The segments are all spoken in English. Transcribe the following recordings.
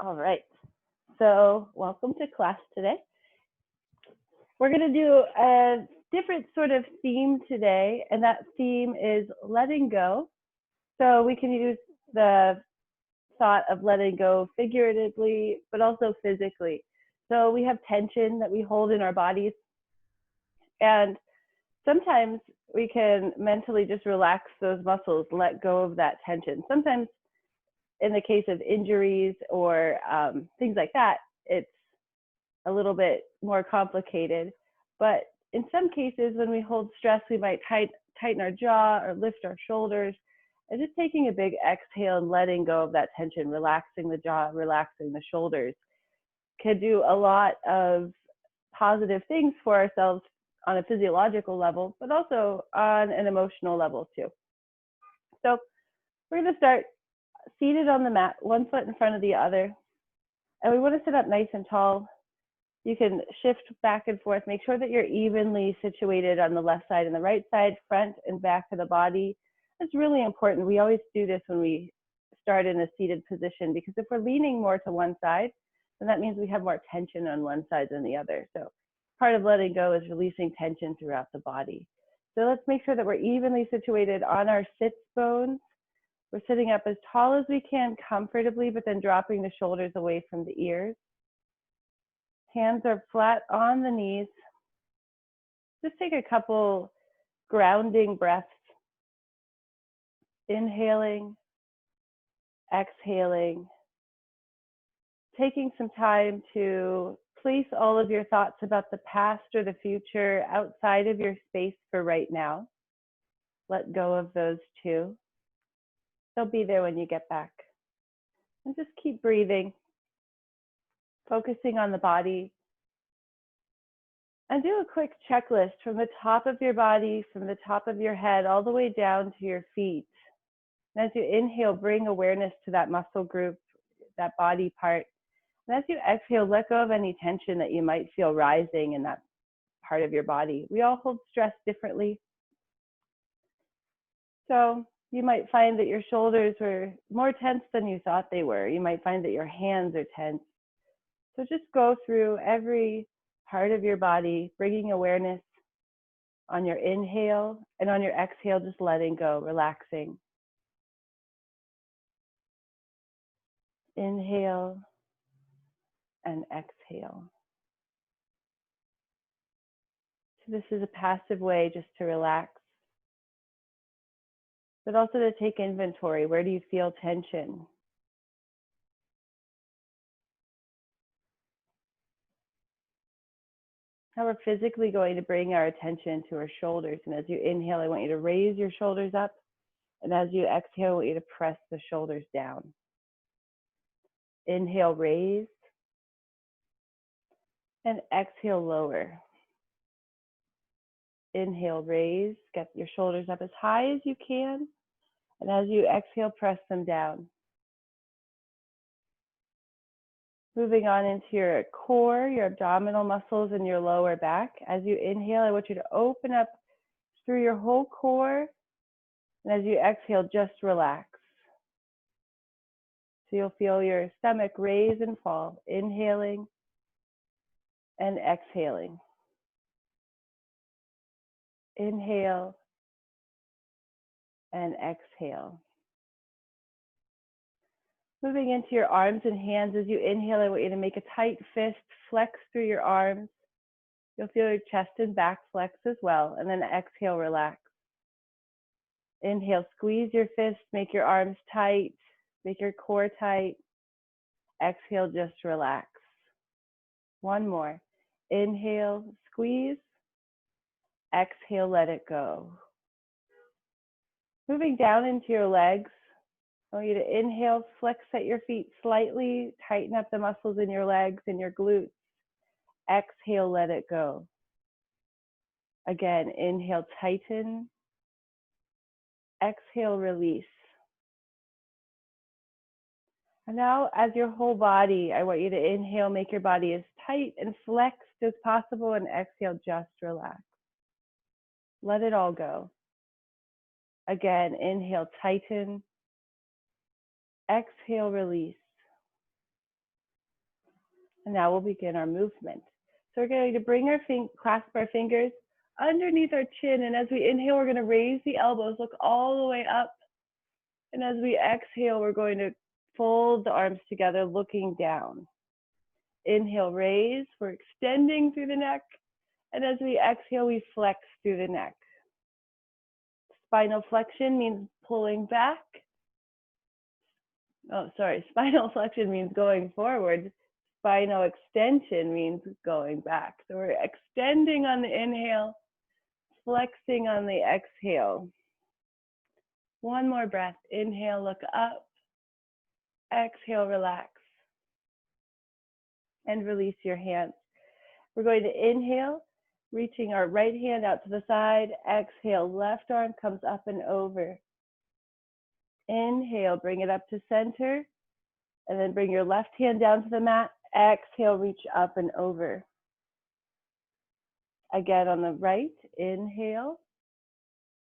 All right. So welcome to class today. We're going to do a different sort of theme today, and that theme is letting go. So we can use the thought of letting go figuratively, but also physically. So we have tension that we hold in our bodies, and sometimes we can mentally just relax those muscles, let go of that tension. Sometimes in the case of injuries or things like that, it's a little bit more complicated. But in some cases, when we hold stress, we might tighten our jaw or lift our shoulders. And just taking a big exhale and letting go of that tension, relaxing the jaw, relaxing the shoulders, can do a lot of positive things for ourselves on a physiological level, but also on an emotional level too. So we're going to start seated on the mat, one foot in front of the other. And we want to sit up nice and tall. You can shift back and forth. Make sure that you're evenly situated on the left side and the right side, front and back of the body. It's really important. We always do this when we start in a seated position, because if we're leaning more to one side, then that means we have more tension on one side than the other. So part of letting go is releasing tension throughout the body. So let's make sure that we're evenly situated on our sits bones. We're sitting up as tall as we can comfortably, but then dropping the shoulders away from the ears. Hands are flat on the knees. Just take a couple grounding breaths. Inhaling, exhaling. Taking some time to place all of your thoughts about the past or the future outside of your space for right now. Let go of those too. They'll be there when you get back. And just keep breathing, focusing on the body. And do a quick checklist from the top of your body, from the top of your head, all the way down to your feet. And as you inhale, bring awareness to that muscle group, that body part. And as you exhale, let go of any tension that you might feel rising in that part of your body. We all hold stress differently. So you might find that your shoulders were more tense than you thought they were. You might find that your hands are tense. So just go through every part of your body, bringing awareness on your inhale, and on your exhale, just letting go, relaxing. Inhale and exhale. So this is a passive way just to relax, but also to take inventory. Where do you feel tension? Now we're physically going to bring our attention to our shoulders. And as you inhale, I want you to raise your shoulders up. And as you exhale, I want you to press the shoulders down. Inhale, raise. And exhale, lower. Inhale, raise. Get your shoulders up as high as you can. And as you exhale, press them down. Moving on into your core, your abdominal muscles, and your lower back. As you inhale, I want you to open up through your whole core. And as you exhale, just relax. So you'll feel your stomach raise and fall, inhaling and exhaling. Inhale and exhale. Moving into your arms and hands. As you inhale, I want you to make a tight fist, flex through your arms. You'll feel your chest and back flex as well. And then exhale, relax. Inhale, squeeze your fist, make your arms tight, make your core tight. Exhale, just relax. One more. Inhale, squeeze. Exhale, let it go. Moving down into your legs. I want you to inhale, flex at your feet slightly, tighten up the muscles in your legs and your glutes. Exhale, let it go. Again, inhale, tighten. Exhale, release. And now, as your whole body, I want you to inhale, make your body as tight and flexed as possible, and exhale, just relax. Let it all go. Again, inhale, tighten. Exhale, release. And now we'll begin our movement. So we're going to clasp our fingers underneath our chin. And as we inhale, we're going to raise the elbows, look all the way up. And as we exhale, we're going to fold the arms together, looking down. Inhale, raise. We're extending through the neck. And as we exhale, we flex through the neck. Spinal flexion means pulling back. Spinal flexion means going forward. Spinal extension means going back. So we're extending on the inhale, flexing on the exhale. One more breath. Inhale, look up. Exhale, relax. And release your hands. We're going to inhale, reaching our right hand out to the side. Exhale, left arm comes up and over. Inhale, bring it up to center. And then bring your left hand down to the mat. Exhale, reach up and over. Again on the right, inhale.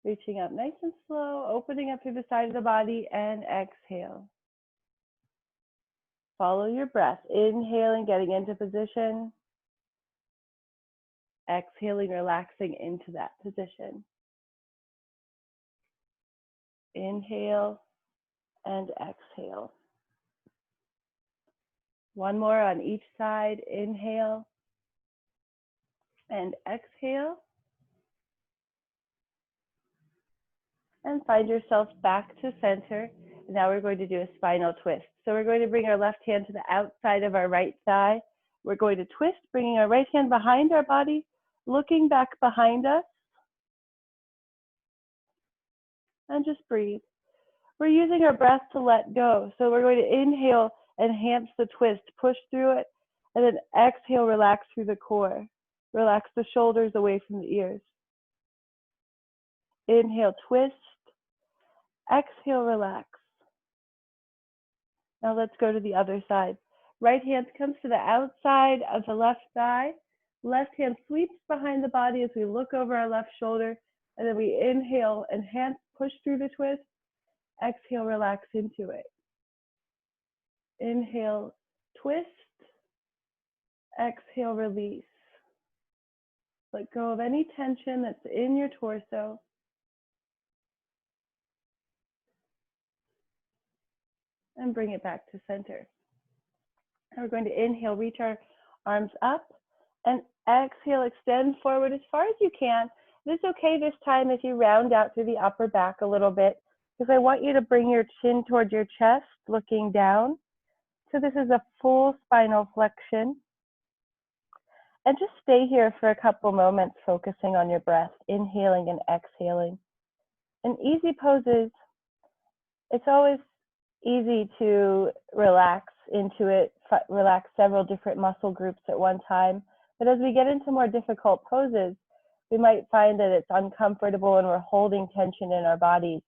Reaching up nice and slow, opening up through the side of the body, and exhale. Follow your breath. Inhaling, getting into position. Exhaling, relaxing into that position. Inhale and exhale. One more on each side. Inhale and exhale. And find yourself back to center. Now we're going to do a spinal twist. So we're going to bring our left hand to the outside of our right thigh. We're going to twist, bringing our right hand behind our body, looking back behind us. And just breathe. We're using our breath to let go. So we're going to inhale, enhance the twist, push through it, and then exhale, relax through the core. Relax the shoulders away from the ears. Inhale, twist. Exhale, relax. Now let's go to the other side. Right hand comes to the outside of the left thigh. Left hand sweeps behind the body as we look over our left shoulder. And then we inhale, enhance, push through the twist. Exhale, relax into it. Inhale, twist. Exhale, release. Let go of any tension that's in your torso. And bring it back to center. And we're going to inhale, reach our arms up, and exhale, extend forward as far as you can. It's okay this time if you round out through the upper back a little bit, because I want you to bring your chin towards your chest, looking down. So this is a full spinal flexion. And just stay here for a couple moments, focusing on your breath, inhaling and exhaling. In easy poses, it's always easy to relax into it, relax several different muscle groups at one time. But as we get into more difficult poses, we might find that it's uncomfortable and we're holding tension in our bodies.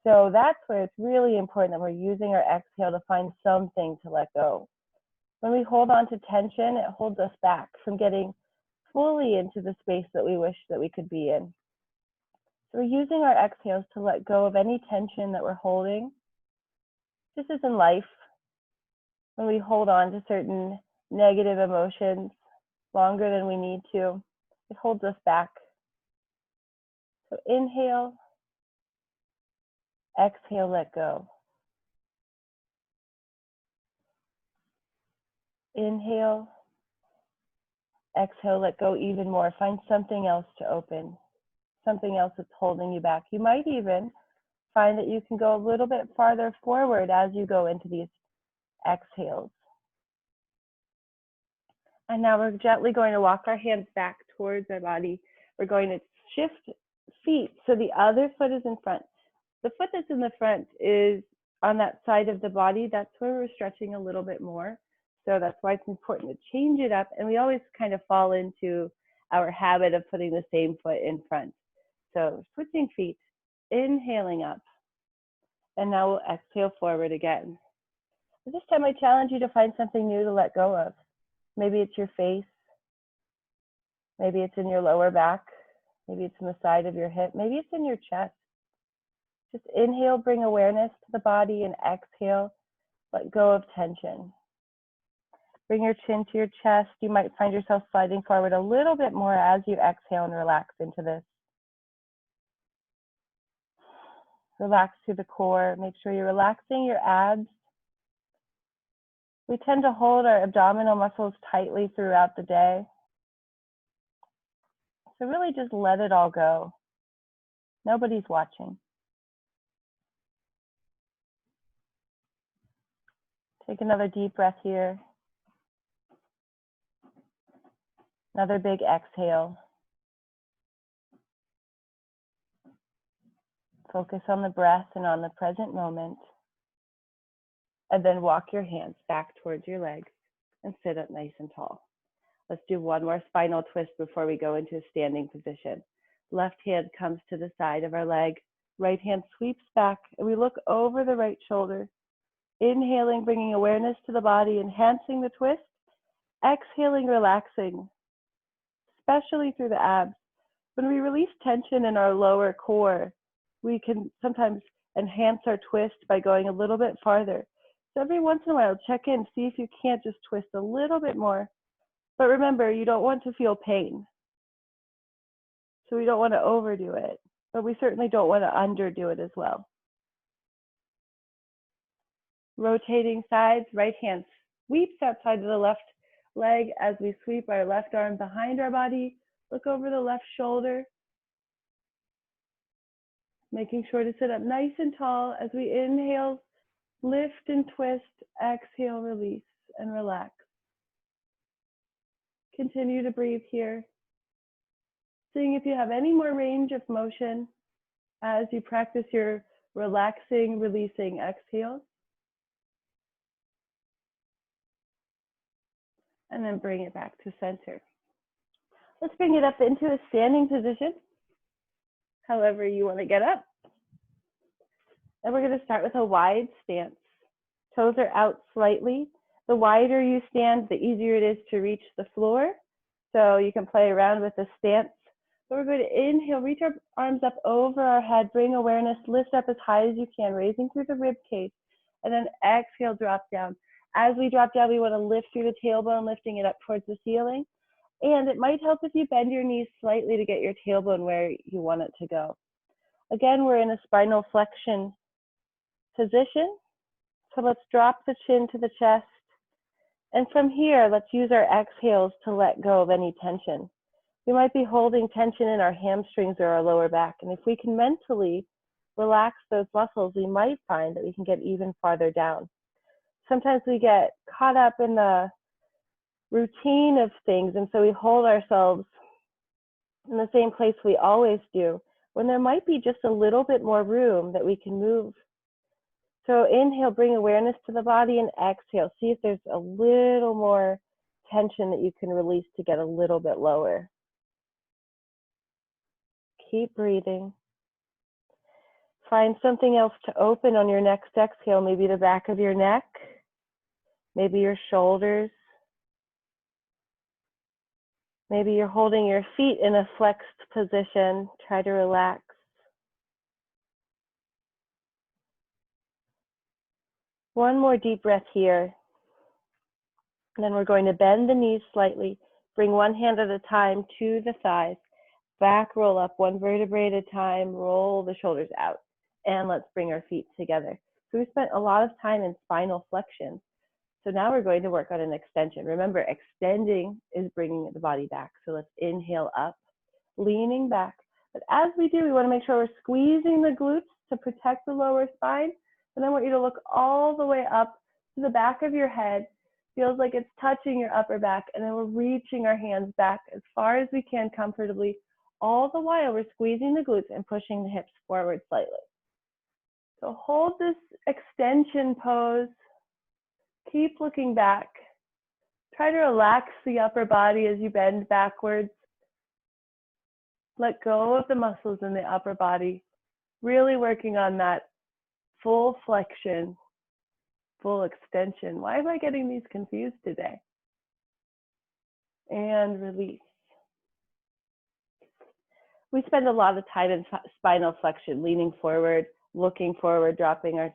So that's where it's really important that we're using our exhale to find something to let go. When we hold on to tension, it holds us back from getting fully into the space that we wish that we could be in. So we're using our exhales to let go of any tension that we're holding. Just as in life, when we hold on to certain negative emotions longer than we need to, it holds us back. So inhale, exhale, let go. Inhale, exhale, let go even more. Find something else to open, something else that's holding you back. You might even find that you can go a little bit farther forward as you go into these exhales. And now we're gently going to walk our hands back towards our body. We're going to shift feet so the other foot is in front. The foot that's in the front is on that side of the body. That's where we're stretching a little bit more. So that's why it's important to change it up. And we always kind of fall into our habit of putting the same foot in front. So switching feet, inhaling up. And now we'll exhale forward again. This time I challenge you to find something new to let go of. Maybe it's your face. Maybe it's in your lower back. Maybe it's in the side of your hip. Maybe it's in your chest. Just inhale, bring awareness to the body, and exhale, let go of tension. Bring your chin to your chest. You might find yourself sliding forward a little bit more as you exhale and relax into this. Relax through the core. Make sure you're relaxing your abs. We tend to hold our abdominal muscles tightly throughout the day. So really just let it all go. Nobody's watching. Take another deep breath here. Another big exhale. Focus on the breath and on the present moment. And then walk your hands back towards your legs and sit up nice and tall. Let's do one more spinal twist before we go into a standing position. Left hand comes to the side of our leg. Right hand sweeps back, and we look over the right shoulder. Inhaling, bringing awareness to the body, enhancing the twist. Exhaling, relaxing, especially through the abs. When we release tension in our lower core, we can sometimes enhance our twist by going a little bit farther. So every once in a while, check in, see if you can't just twist a little bit more. But remember, you don't want to feel pain. So we don't want to overdo it, but we certainly don't want to underdo it as well. Rotating sides, right hand sweeps outside of the left leg as we sweep our left arm behind our body. Look over the left shoulder. Making sure to sit up nice and tall as we inhale, lift and twist, exhale, release and relax. Continue to breathe here. Seeing if you have any more range of motion as you practice your relaxing, releasing exhale. And then bring it back to center. Let's bring it up into a standing position, however you want to get up. And we're going to start with a wide stance. Toes are out slightly. The wider you stand, the easier it is to reach the floor. So you can play around with the stance. But we're going to inhale, reach our arms up over our head, bring awareness, lift up as high as you can, raising through the rib cage, and then exhale, drop down. As we drop down, we want to lift through the tailbone, lifting it up towards the ceiling. And it might help if you bend your knees slightly to get your tailbone where you want it to go. Again, we're in a spinal flexion position. So let's drop the chin to the chest. And from here, let's use our exhales to let go of any tension. We might be holding tension in our hamstrings or our lower back. And if we can mentally relax those muscles, we might find that we can get even farther down. Sometimes we get caught up in the routine of things, and so we hold ourselves in the same place we always do, when there might be just a little bit more room that we can move. So inhale, bring awareness to the body, and exhale. See if there's a little more tension that you can release to get a little bit lower. Keep breathing. Find something else to open on your next exhale, maybe the back of your neck, maybe your shoulders. Maybe you're holding your feet in a flexed position. Try to relax. One more deep breath here. And then we're going to bend the knees slightly. Bring one hand at a time to the thighs. Back roll up one vertebrae at a time. Roll the shoulders out. And let's bring our feet together. So we spent a lot of time in spinal flexion. So now we're going to work on an extension. Remember, extending is bringing the body back. So let's inhale up, leaning back. But as we do, we want to make sure we're squeezing the glutes to protect the lower spine. And I want you to look all the way up to the back of your head. Feels like it's touching your upper back. And then we're reaching our hands back as far as we can comfortably. All the while, we're squeezing the glutes and pushing the hips forward slightly. So hold this extension pose. Keep looking back. Try to relax the upper body as you bend backwards. Let go of the muscles in the upper body. Really working on that full flexion, full extension. Why am I getting these confused today? And release. We spend a lot of time in spinal flexion, leaning forward, looking forward, dropping our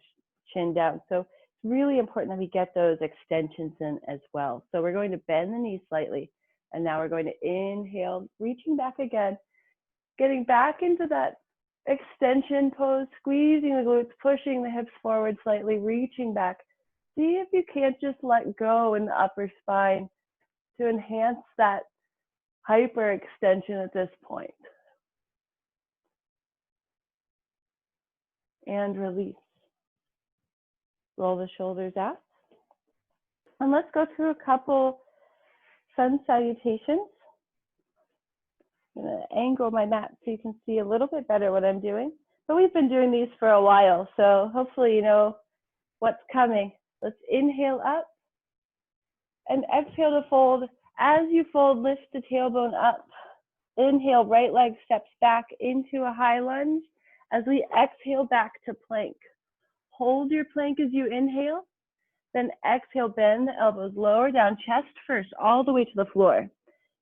chin down. So really important that we get those extensions in as well. So we're going to bend the knees slightly. And now we're going to inhale, reaching back again, getting back into that extension pose, squeezing the glutes, pushing the hips forward slightly, reaching back. See if you can't just let go in the upper spine to enhance that hyperextension at this point. And release. Roll the shoulders out. And let's go through a couple sun salutations. I'm going to angle my mat so you can see a little bit better what I'm doing. But we've been doing these for a while, so hopefully you know what's coming. Let's inhale up and exhale to fold. As you fold, lift the tailbone up. Inhale, right leg steps back into a high lunge. As we exhale back to plank. Hold your plank as you inhale. Then exhale, bend the elbows lower down, chest first, all the way to the floor.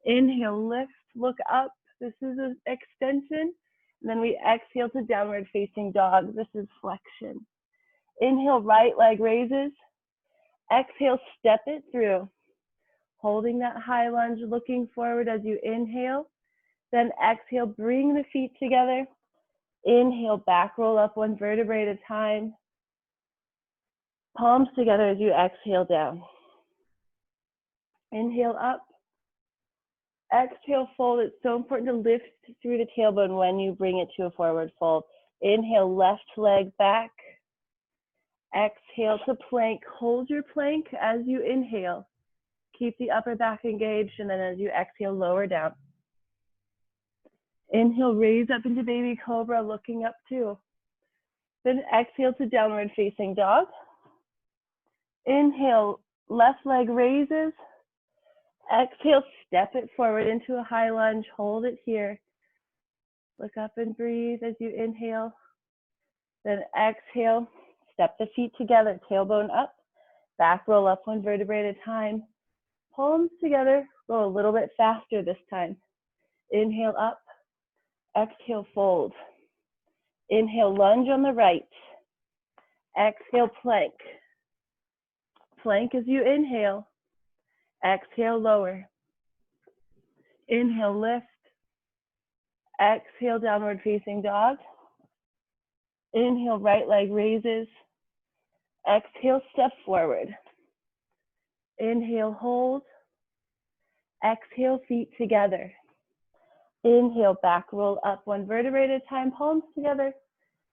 Inhale, lift, look up. This is an extension. And then we exhale to downward facing dog. This is flexion. Inhale, right leg raises. Exhale, step it through. Holding that high lunge, looking forward as you inhale. Then exhale, bring the feet together. Inhale, back roll up one vertebrae at a time. Palms together as you exhale down. Inhale up. Exhale, fold. It's so important to lift through the tailbone when you bring it to a forward fold. Inhale, left leg back. Exhale to plank. Hold your plank as you inhale. Keep the upper back engaged, and then as you exhale, lower down. Inhale, raise up into baby cobra, looking up too. Then exhale to downward facing dog. Inhale, left leg raises. Exhale, step it forward into a high lunge. Hold it here. Look up and breathe as you inhale. Then exhale, step the feet together, tailbone up. Back roll up one vertebrae at a time. Palms together, roll a little bit faster this time. Inhale up. Exhale, fold. Inhale, lunge on the right. Exhale, plank. Plank as you inhale. Exhale, lower. Inhale, lift. Exhale, downward facing dog. Inhale, right leg raises. Exhale, step forward. Inhale, hold. Exhale, feet together. Inhale, back roll up one vertebrae at a time, palms together.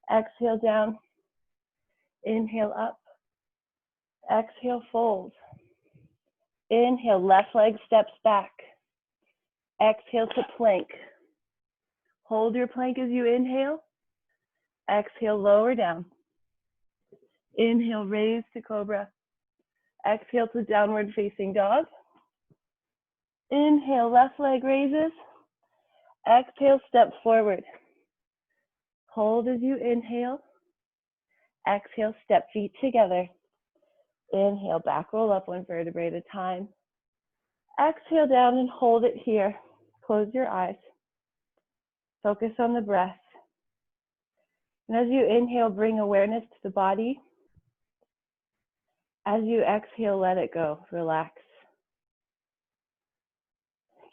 Exhale, down. Inhale, up. Exhale, fold. Inhale, left leg steps back. Exhale to plank. Hold your plank as you inhale. Exhale, lower down. Inhale, raise to cobra. Exhale to downward facing dog. Inhale, left leg raises. Exhale, step forward. Hold as you inhale. Exhale, step feet together. Inhale, back roll up one vertebrae at a time. Exhale down and hold it here. Close your eyes. Focus on the breath. And as you inhale, bring awareness to the body. As you exhale, let it go. Relax.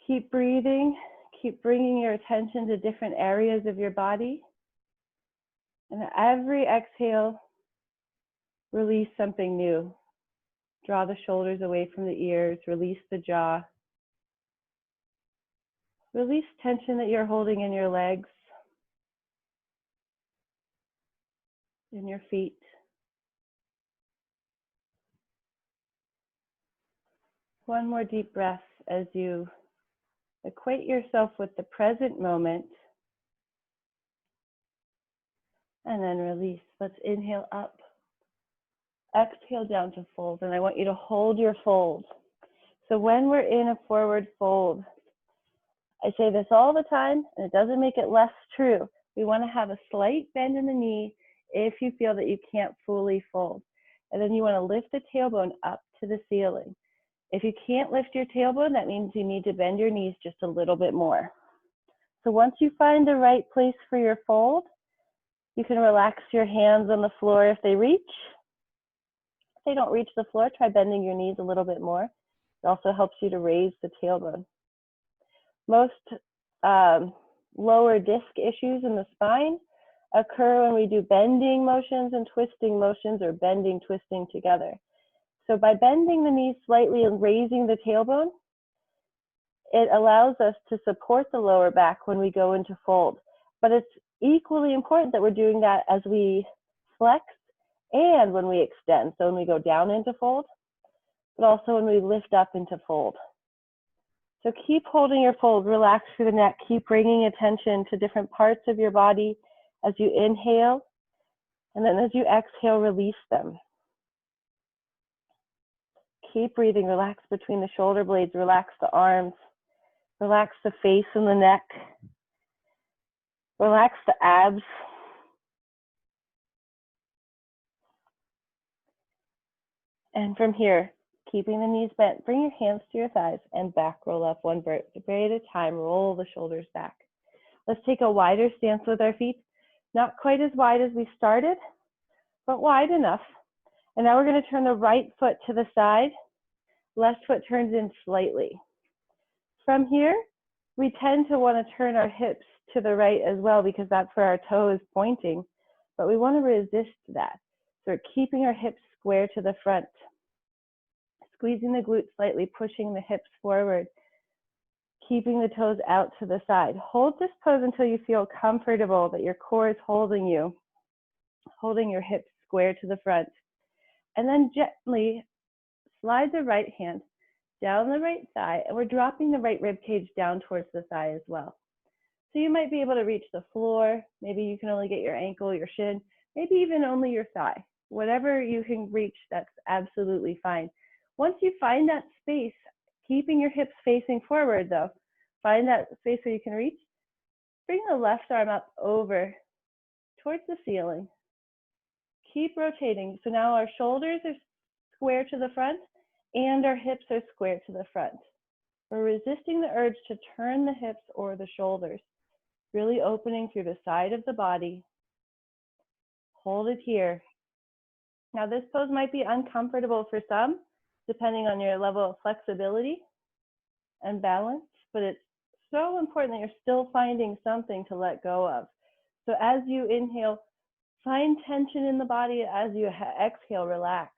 Keep breathing. Keep bringing your attention to different areas of your body. And every exhale, release something new. Draw the shoulders away from the ears. Release the jaw. Release tension that you're holding in your legs, in your feet. One more deep breath as you equate yourself with the present moment. And then release. Let's inhale up. Exhale down to fold. And I want you to hold your fold. So when we're in a forward fold, I say this all the time, and it doesn't make it less true. We want to have a slight bend in the knee if you feel that you can't fully fold. And then you want to lift the tailbone up to the ceiling. If you can't lift your tailbone, that means you need to bend your knees just a little bit more. So once you find the right place for your fold, you can relax your hands on the floor if they reach. they don't reach the floor, try bending your knees a little bit more. It also helps you to raise the tailbone. Most lower disc issues in the spine occur when we do bending motions and twisting motions, or bending, twisting together. So by bending the knees slightly and raising the tailbone, it allows us to support the lower back when we go into fold. But it's equally important that we're doing that as we flex and when we extend. So when we go down into fold, but also when we lift up into fold. So keep holding your fold, relax through the neck, keep bringing attention to different parts of your body as you inhale, and then as you exhale, release them. Keep breathing, relax between the shoulder blades, relax the arms, relax the face and the neck, relax the abs. And from here, keeping the knees bent, bring your hands to your thighs and back roll up one vertebrae at a time, roll the shoulders back. Let's take a wider stance with our feet, not quite as wide as we started, but wide enough. And now we're going to turn the right foot to the side, left foot turns in slightly. From here, we tend to want to turn our hips to the right as well because that's where our toe is pointing, but we want to resist that. So we're keeping our hips square to the front, squeezing the glutes slightly, pushing the hips forward, keeping the toes out to the side. Hold this pose until you feel comfortable that your core is holding you, holding your hips square to the front. And then gently slide the right hand down the right thigh, and we're dropping the right rib cage down towards the thigh as well. So you might be able to reach the floor. Maybe you can only get your ankle, your shin, maybe even only your thigh. Whatever you can reach, that's absolutely fine. Once you find that space, keeping your hips facing forward though, find that space where you can reach, bring the left arm up over towards the ceiling. Keep rotating. So now our shoulders are square to the front and our hips are square to the front. We're resisting the urge to turn the hips or the shoulders, really opening through the side of the body. Hold it here. Now this pose might be uncomfortable for some, depending on your level of flexibility and balance, but it's so important that you're still finding something to let go of. So as you inhale, find tension in the body. As you exhale, relax.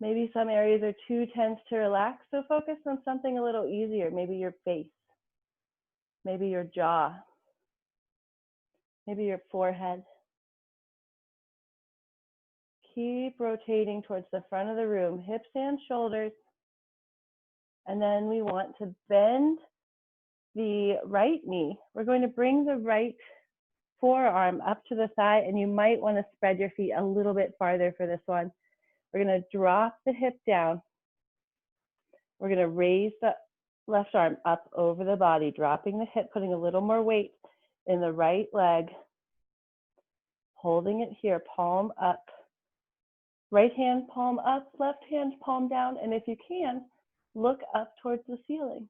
Maybe some areas are too tense to relax, so focus on something a little easier. Maybe your face, maybe your jaw, maybe your forehead. Keep rotating towards the front of the room, hips and shoulders. And then we want to bend the right knee. We're going to bring the right forearm up to the thigh, and you might want to spread your feet a little bit farther for this one. We're going to drop the hip down. We're going to raise the left arm up over the body, dropping the hip, putting a little more weight in the right leg, holding it here, palm up. Right hand palm up, left hand palm down, and if you can, look up towards the ceiling.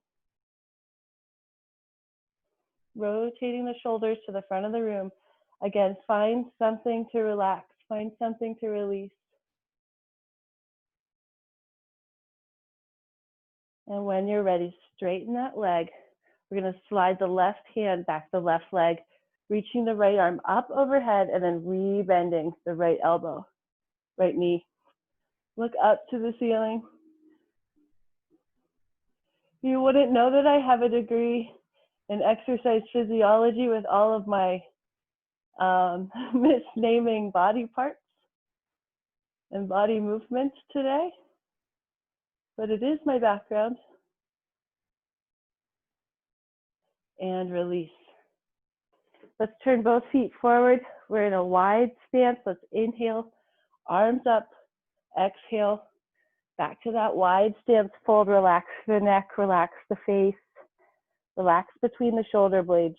Rotating the shoulders to the front of the room. Again, find something to relax, find something to release. And when you're ready, straighten that leg. We're going to slide the left hand back the left leg, reaching the right arm up overhead, and then re-bending the right elbow, right knee. Look up to the ceiling. You wouldn't know that I have a degree in exercise physiology with all of my misnaming body parts and body movements today, but it is my background. And release. Let's turn both feet forward. We're in a wide stance. Let's inhale, arms up, exhale, back to that wide stance, fold, relax the neck, relax the face, relax between the shoulder blades.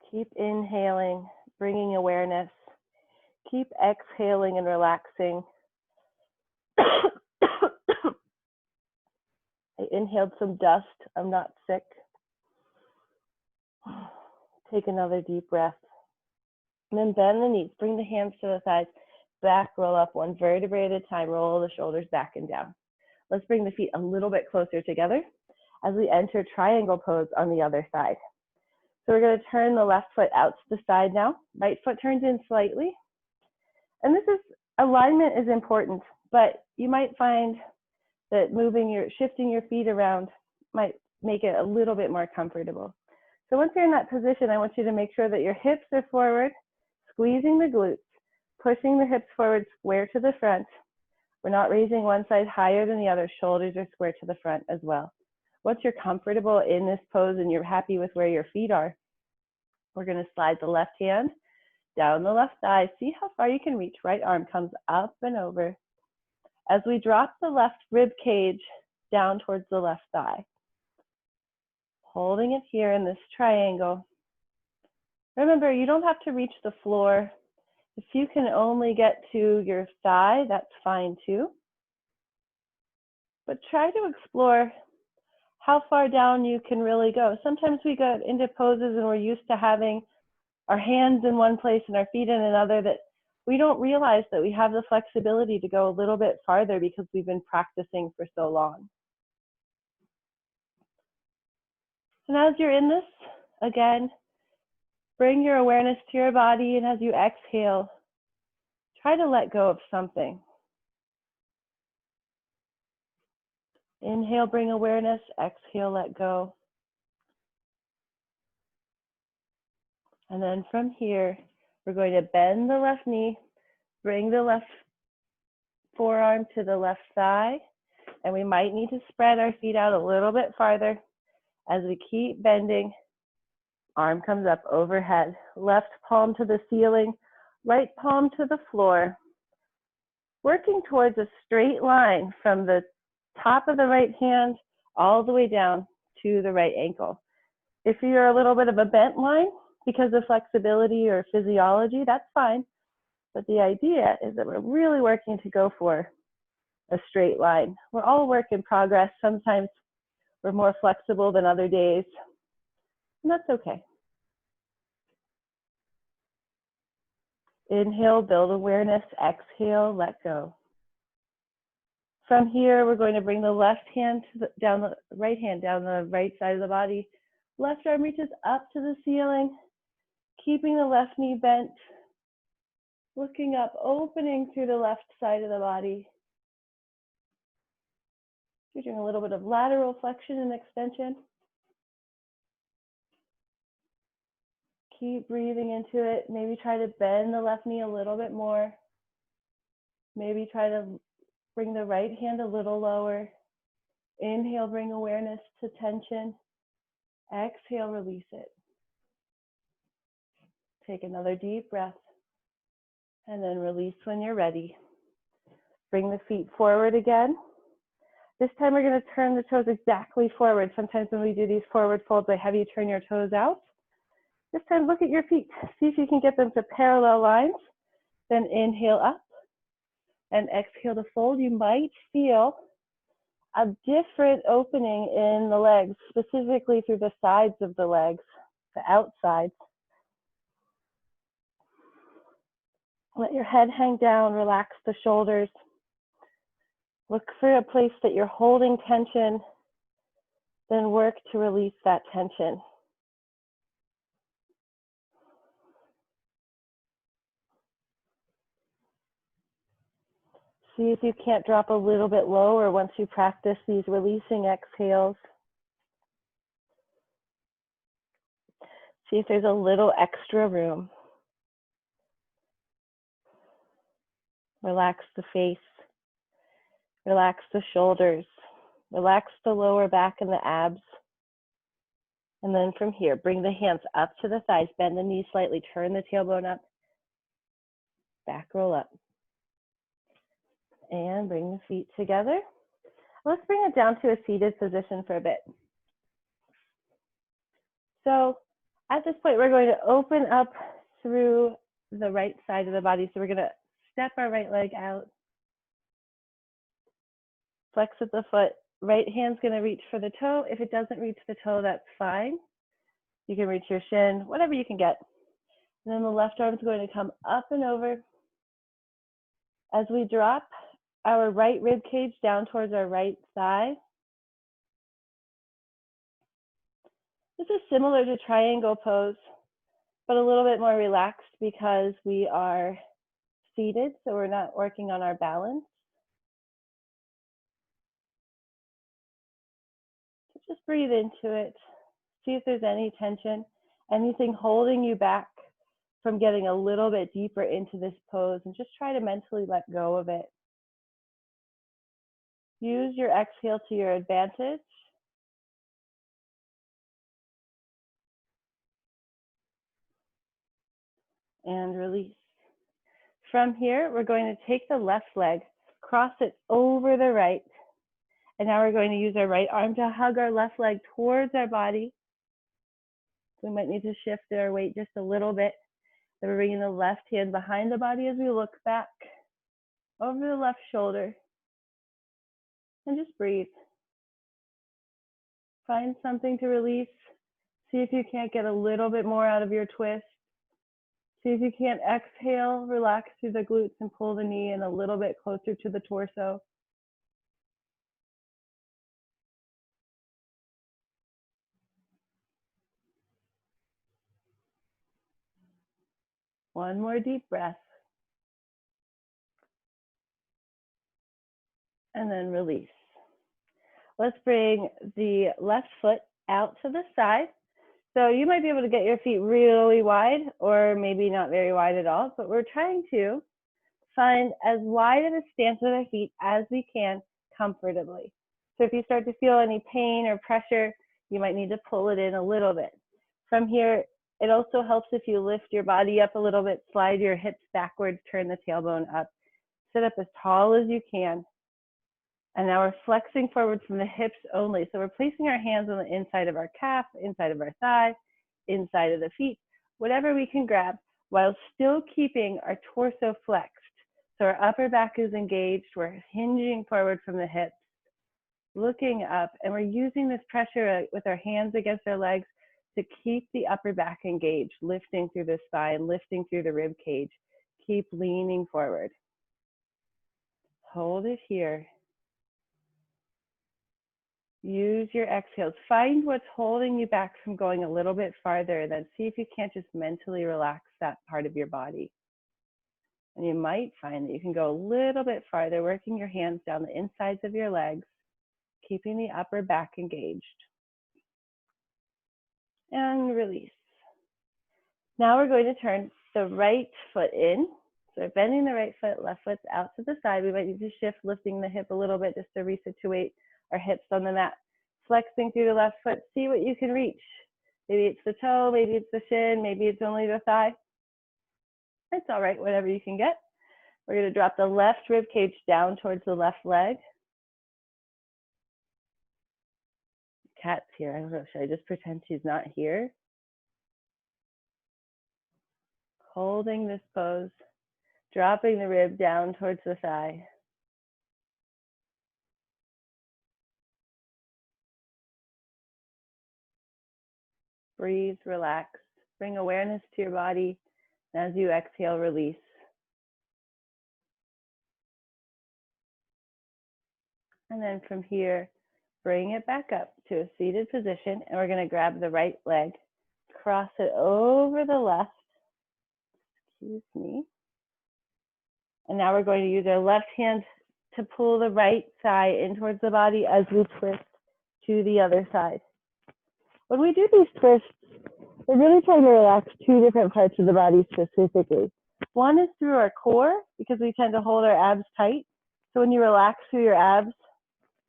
Keep inhaling, bringing awareness. Keep exhaling and relaxing. I inhaled some dust. I'm not sick. Take another deep breath. And then bend the knees. Bring the hands to the thighs. Back, roll up one vertebrae at a time. Roll the shoulders back and down. Let's bring the feet a little bit closer together as we enter triangle pose on the other side. So we're going to turn the left foot out to the side now. Right foot turns in slightly. And this is, alignment is important, but you might find that shifting your feet around might make it a little bit more comfortable. So once you're in that position, I want you to make sure that your hips are forward, squeezing the glutes, pushing the hips forward, square to the front. We're not raising one side higher than the other. Shoulders are square to the front as well. Once you're comfortable in this pose and you're happy with where your feet are, we're going to slide the left hand down the left thigh. See how far you can reach. Right arm comes up and over. As we drop the left rib cage down towards the left thigh. Holding it here in this triangle. Remember, you don't have to reach the floor. If you can only get to your thigh, that's fine too. But try to explore how far down you can really go. Sometimes we get into poses and we're used to having our hands in one place and our feet in another, that we don't realize that we have the flexibility to go a little bit farther because we've been practicing for so long. And as you're in this, again, bring your awareness to your body, and as you exhale, try to let go of something. Inhale, bring awareness. Exhale, let go. And then from here, we're going to bend the left knee, bring the left forearm to the left thigh, and we might need to spread our feet out a little bit farther. As we keep bending, arm comes up overhead, left palm to the ceiling, right palm to the floor. Working towards a straight line from the top of the right hand all the way down to the right ankle. If you're a little bit of a bent line because of flexibility or physiology, that's fine. But the idea is that we're really working to go for a straight line. We're all work in progress. Sometimes we're more flexible than other days, and that's okay. Inhale, build awareness. Exhale, let go. From here, we're going to bring the left hand down the right hand down the right side of the body. Left arm reaches up to the ceiling, keeping the left knee bent, looking up, opening through the left side of the body. You're doing a little bit of lateral flexion and extension. Keep breathing into it. Maybe try to bend the left knee a little bit more. Maybe try to bring the right hand a little lower. Inhale, bring awareness to tension. Exhale, release it. Take another deep breath. And then release when you're ready. Bring the feet forward again. This time we're going to turn the toes exactly forward. Sometimes when we do these forward folds, I have you turn your toes out. This time look at your feet. See if you can get them to parallel lines. Then inhale up and exhale to fold. You might feel a different opening in the legs, specifically through the sides of the legs, the outsides. Let your head hang down, relax the shoulders. Look for a place that you're holding tension, then work to release that tension. See if you can't drop a little bit lower once you practice these releasing exhales. See if there's a little extra room. Relax the face. Relax the shoulders. Relax the lower back and the abs. And then from here, bring the hands up to the thighs. Bend the knees slightly. Turn the tailbone up. Back roll up. And bring the feet together. Let's bring it down to a seated position for a bit. So at this point, we're going to open up through the right side of the body. So we're going to step our right leg out. Flex at the foot, right hand's going to reach for the toe. If it doesn't reach the toe, that's fine. You can reach your shin, whatever you can get. And then the left arm is going to come up and over. As we drop our right rib cage down towards our right thigh. This is similar to triangle pose, but a little bit more relaxed because we are seated, so we're not working on our balance. So just breathe into it. See if there's any tension, anything holding you back from getting a little bit deeper into this pose, and just try to mentally let go of it. Use your exhale to your advantage. And release. From here, we're going to take the left leg, cross it over the right, and now we're going to use our right arm to hug our left leg towards our body. We might need to shift our weight just a little bit. Then we're bringing the left hand behind the body as we look back over the left shoulder. And just breathe. Find something to release. See if you can't get a little bit more out of your twist. See if you can't exhale, relax through the glutes and pull the knee in a little bit closer to the torso. One more deep breath. And then release. Let's bring the left foot out to the side. So you might be able to get your feet really wide or maybe not very wide at all, but we're trying to find as wide of a stance with our feet as we can comfortably. So if you start to feel any pain or pressure, you might need to pull it in a little bit. From here, it also helps if you lift your body up a little bit, slide your hips backwards, turn the tailbone up, sit up as tall as you can. And now we're flexing forward from the hips only. So we're placing our hands on the inside of our calf, inside of our thigh, inside of the feet, whatever we can grab, while still keeping our torso flexed. So our upper back is engaged. We're hinging forward from the hips, looking up, and we're using this pressure with our hands against our legs to keep the upper back engaged, lifting through the spine, lifting through the rib cage. Keep leaning forward. Hold it here. Use your exhales. Find what's holding you back from going a little bit farther, and then see if you can't just mentally relax that part of your body. And you might find that you can go a little bit farther, working your hands down the insides of your legs, keeping the upper back engaged. And release. Now we're going to turn the right foot in. So we're bending the right foot, left foot's out to the side. We might need to shift, lifting the hip a little bit just to resituate our hips on the mat. Flexing through the left foot, see what you can reach. Maybe it's the toe, maybe it's the shin, maybe it's only the thigh. It's all right, whatever you can get. We're going to drop the left rib cage down towards the left leg. Cat's here. I don't know, should I just pretend she's not here? Holding this pose, dropping the rib down towards the thigh. Breathe, relax, bring awareness to your body. As you exhale, release. And then from here, bring it back up to a seated position, and we're going to grab the right leg, cross it over the left. Excuse me. And now we're going to use our left hand to pull the right thigh in towards the body as we twist to the other side. When we do these twists, we're really trying to relax two different parts of the body specifically. One is through our core, because we tend to hold our abs tight. So when you relax through your abs,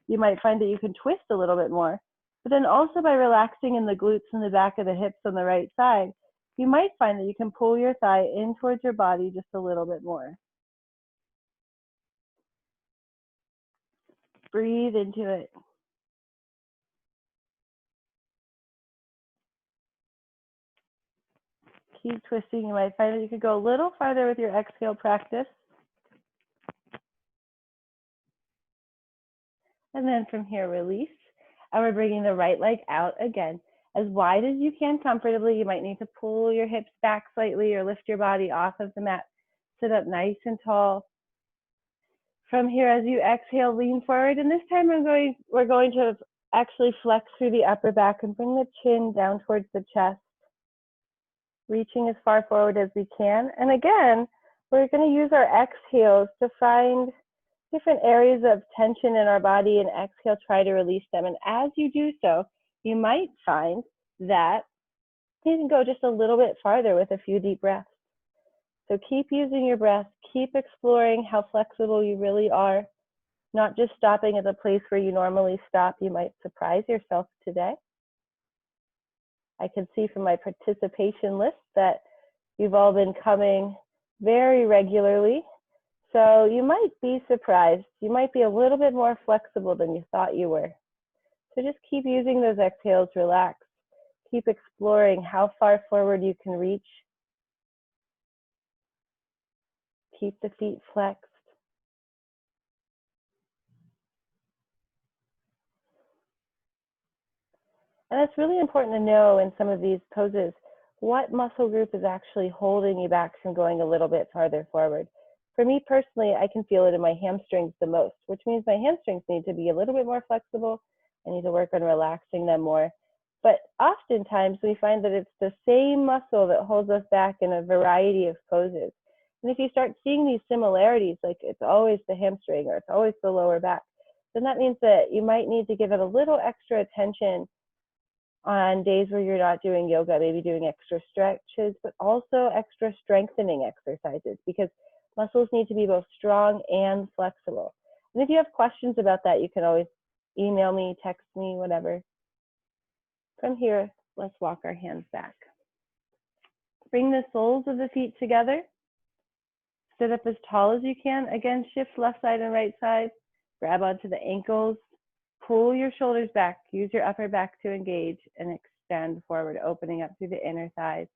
you might find that you can twist a little bit more. But then also by relaxing in the glutes and the back of the hips on the right side, you might find that you can pull your thigh in towards your body just a little bit more. Breathe into it. Keep twisting. You might find that you could go a little farther with your exhale practice. And then from here, release. And we're bringing the right leg out again, as wide as you can comfortably. You might need to pull your hips back slightly or lift your body off of the mat. Sit up nice and tall. From here, as you exhale, lean forward. And this time we're going to actually flex through the upper back and bring the chin down towards the chest, reaching as far forward as we can. And again, we're going to use our exhales to find different areas of tension in our body, and exhale, try to release them. And as you do so, you might find that you can go just a little bit farther with a few deep breaths. So keep using your breath, keep exploring how flexible you really are, not just stopping at the place where you normally stop. You might surprise yourself today. I can see from my participation list that you've all been coming very regularly. So you might be surprised. You might be a little bit more flexible than you thought you were. So just keep using those exhales, relax. Keep exploring how far forward you can reach. Keep the feet flexed. And it's really important to know in some of these poses what muscle group is actually holding you back from going a little bit farther forward. For me personally, I can feel it in my hamstrings the most, which means my hamstrings need to be a little bit more flexible. I need to work on relaxing them more. But oftentimes we find that it's the same muscle that holds us back in a variety of poses. And if you start seeing these similarities, like it's always the hamstring or it's always the lower back, then that means that you might need to give it a little extra attention on days where you're not doing yoga, maybe doing extra stretches, but also extra strengthening exercises, because muscles need to be both strong and flexible. And if you have questions about that, you can always email me, text me, whatever. From here, let's walk our hands back. Bring the soles of the feet together. Sit up as tall as you can. Again, shift left side and right side. Grab onto the ankles. Pull your shoulders back. Use your upper back to engage and extend forward, opening up through the inner thighs.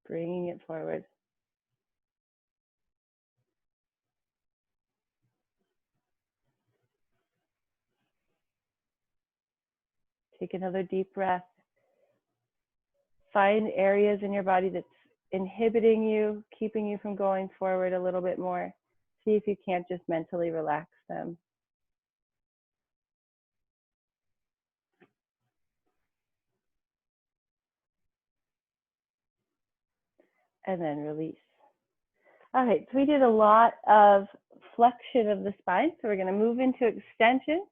Bringing it forward. Take another deep breath. Find areas in your body that's inhibiting you, keeping you from going forward a little bit more. See if you can't just mentally relax them. And then release. All right, so we did a lot of flexion of the spine, so we're going to move into extension.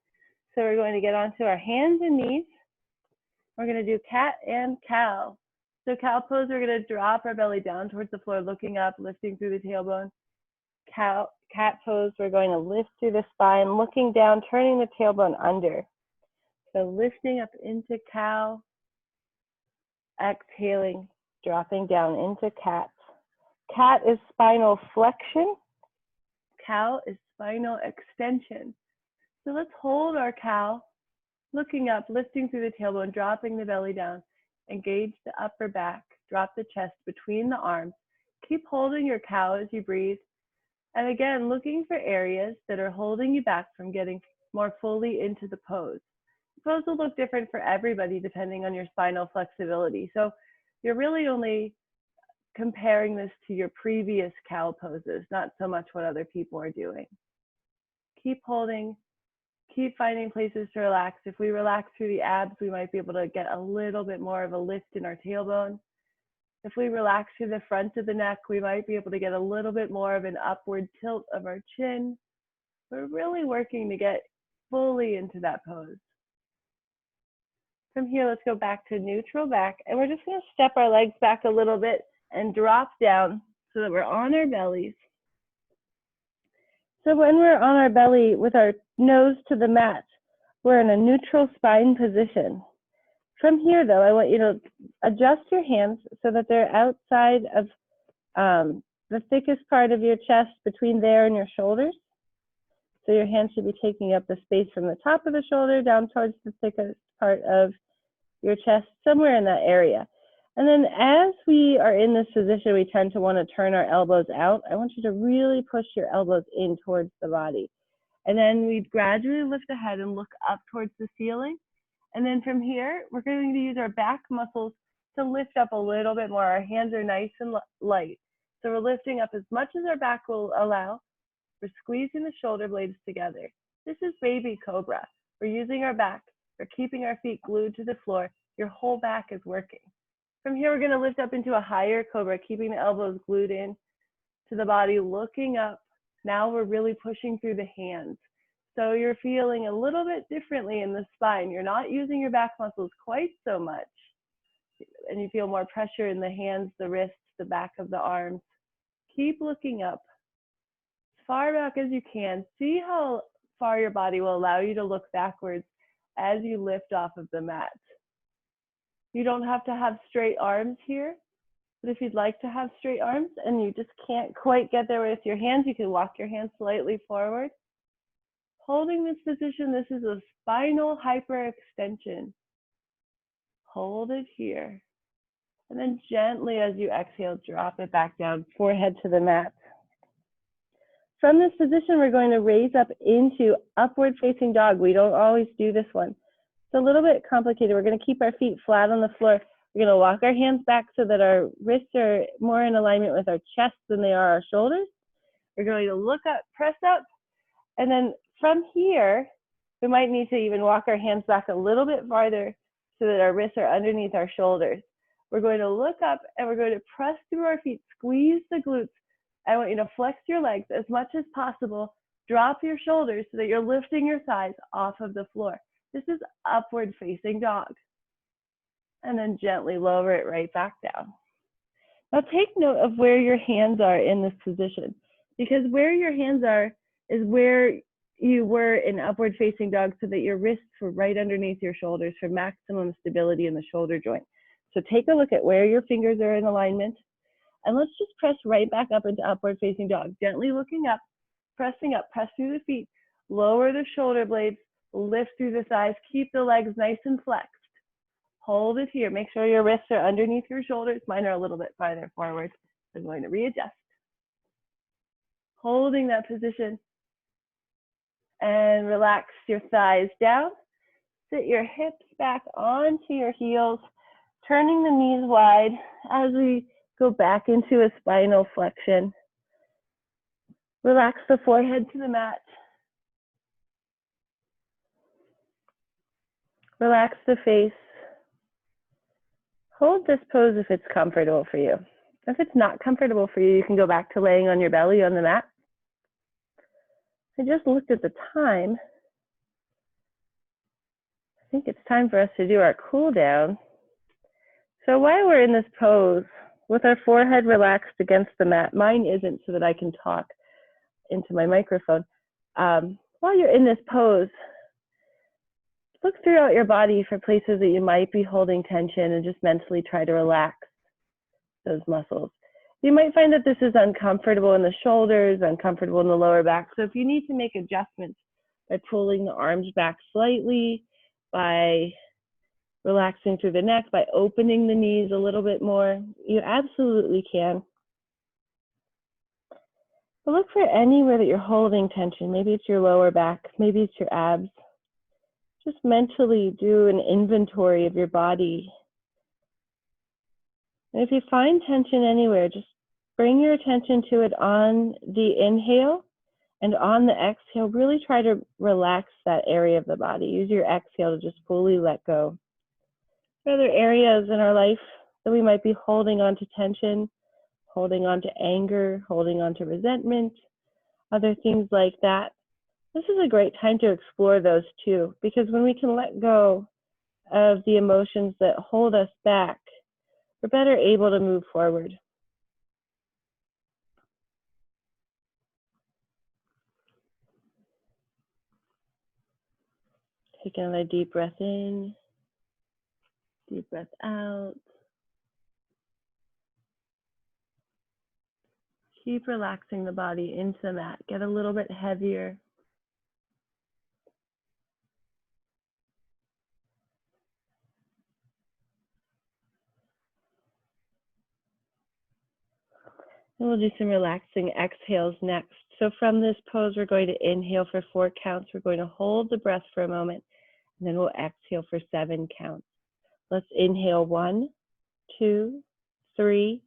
So we're going to get onto our hands and knees. We're going to do cat and cow. So cow pose, we're going to drop our belly down towards the floor, looking up, lifting through the tailbone. Cat pose, we're going to lift through the spine, looking down, turning the tailbone under. So lifting up into cow, exhaling, dropping down into cat. Cat is spinal flexion. Cow is spinal extension. So let's hold our cow, looking up, lifting through the tailbone, dropping the belly down. Engage the upper back, drop the chest between the arms. Keep holding your cow as you breathe. And again, looking for areas that are holding you back from getting more fully into the pose. The pose will look different for everybody depending on your spinal flexibility. So you're really only comparing this to your previous cow poses, not so much what other people are doing. Keep holding, keep finding places to relax. If we relax through the abs, we might be able to get a little bit more of a lift in our tailbone. If we relax through the front of the neck, we might be able to get a little bit more of an upward tilt of our chin. We're really working to get fully into that pose. From here, let's go back to neutral back, and we're just going to step our legs back a little bit and drop down so that we're on our bellies. So when we're on our belly with our nose to the mat, we're in a neutral spine position. From here, though, I want you to adjust your hands so that they're outside of the thickest part of your chest, between there and your shoulders. So your hands should be taking up the space from the top of the shoulder down towards the thickest part of your chest, somewhere in that area. And then as we are in this position, we tend to want to turn our elbows out. I want you to really push your elbows in towards the body. And then we'd gradually lift the head and look up towards the ceiling. And then from here, we're going to use our back muscles to lift up a little bit more. Our hands are nice and light. So we're lifting up as much as our back will allow. We're squeezing the shoulder blades together. This is baby cobra. We're using our back. We're keeping our feet glued to the floor. Your whole back is working. From here, we're going to lift up into a higher cobra, keeping the elbows glued in to the body, looking up. Now we're really pushing through the hands. So you're feeling a little bit differently in the spine. You're not using your back muscles quite so much. And you feel more pressure in the hands, the wrists, the back of the arms. Keep looking up as far back as you can. See how far your body will allow you to look backwards as you lift off of the mat. You don't have to have straight arms here, but if you'd like to have straight arms and you just can't quite get there with your hands, you can walk your hands slightly forward. Holding this position, this is a spinal hyperextension. Hold it here. And then gently as you exhale, drop it back down, forehead to the mat. From this position, we're going to raise up into upward facing dog. We don't always do this one. It's a little bit complicated. We're going to keep our feet flat on the floor. We're going to walk our hands back so that our wrists are more in alignment with our chest than they are our shoulders. We're going to look up, press up, and then from here, we might need to even walk our hands back a little bit farther so that our wrists are underneath our shoulders. We're going to look up and we're going to press through our feet, squeeze the glutes. I want you to flex your legs as much as possible. Drop your shoulders so that you're lifting your thighs off of the floor. This is upward facing dog. And then gently lower it right back down. Now take note of where your hands are in this position, because where your hands are is where you were in upward facing dog, so that your wrists were right underneath your shoulders for maximum stability in the shoulder joint. So take a look at where your fingers are in alignment, and let's just press right back up into upward facing dog. Gently looking up, press through the feet, lower the shoulder blades, lift through the thighs, keep the legs nice and flexed. Hold it here. Make sure your wrists are underneath your shoulders. Mine are a little bit farther forward. I'm going to readjust. Holding that position. And relax your thighs down. Sit your hips back onto your heels, turning the knees wide as we go back into a spinal flexion. Relax the forehead to the mat. Relax the face. Hold this pose if it's comfortable for you. If it's not comfortable for you, you can go back to laying on your belly on the mat. I just looked at the time. I think it's time for us to do our cool down. So while we're in this pose, with our forehead relaxed against the mat, mine isn't so that I can talk into my microphone. While you're in this pose, look throughout your body for places that you might be holding tension and just mentally try to relax those muscles. You might find that this is uncomfortable in the shoulders, uncomfortable in the lower back. So if you need to make adjustments by pulling the arms back slightly, by relaxing through the neck, by opening the knees a little bit more, you absolutely can. But look for anywhere that you're holding tension. Maybe it's your lower back, maybe it's your abs. Just mentally do an inventory of your body. And if you find tension anywhere, just bring your attention to it on the inhale, and on the exhale, really try to relax that area of the body. Use your exhale to just fully let go. There are other areas in our life that we might be holding on to tension, holding on to anger, holding on to resentment, other things like that. This is a great time to explore those too, because when we can let go of the emotions that hold us back, we're better able to move forward. Take another deep breath in, deep breath out. Keep relaxing the body into the mat. Get a little bit heavier. And we'll do some relaxing exhales next. So from this pose, we're going to inhale for 4 counts. We're going to hold the breath for a moment, and then we'll exhale for 7 counts. Let's inhale 1, 2, 3,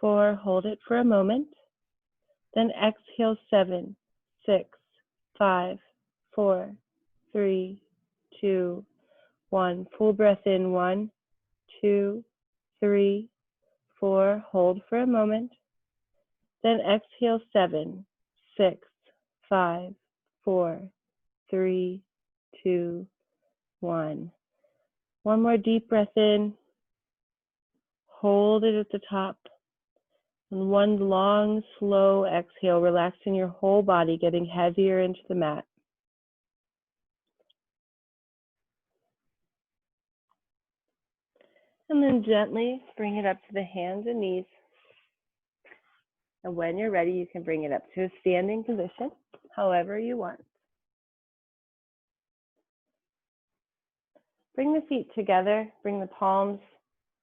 4. Hold it for a moment. Then exhale 7, 6, 5, 4, 3, 2, 1. Full breath in 1, 2, 3, 4. Hold for a moment. Then exhale 7, 6, 5, 4, 3, 2, 1. One more deep breath in. Hold it at the top. And one long, slow exhale, relaxing your whole body, getting heavier into the mat. And then gently bring it up to the hands and knees. And when you're ready, you can bring it up to a standing position, however you want. Bring the feet together, bring the palms,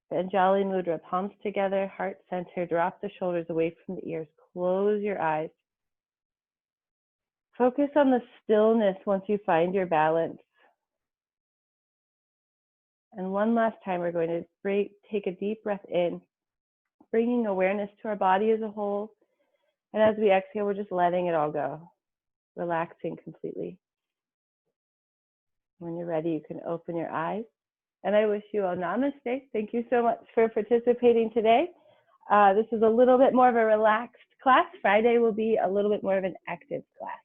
the Anjali Mudra, palms together, heart center, drop the shoulders away from the ears, close your eyes. Focus on the stillness once you find your balance. And one last time, we're going to take a deep breath in, bringing awareness to our body as a whole. And as we exhale, we're just letting it all go, relaxing completely. When you're ready, you can open your eyes. And I wish you all namaste. Thank you so much for participating today. This is a little bit more of a relaxed class. Friday will be a little bit more of an active class.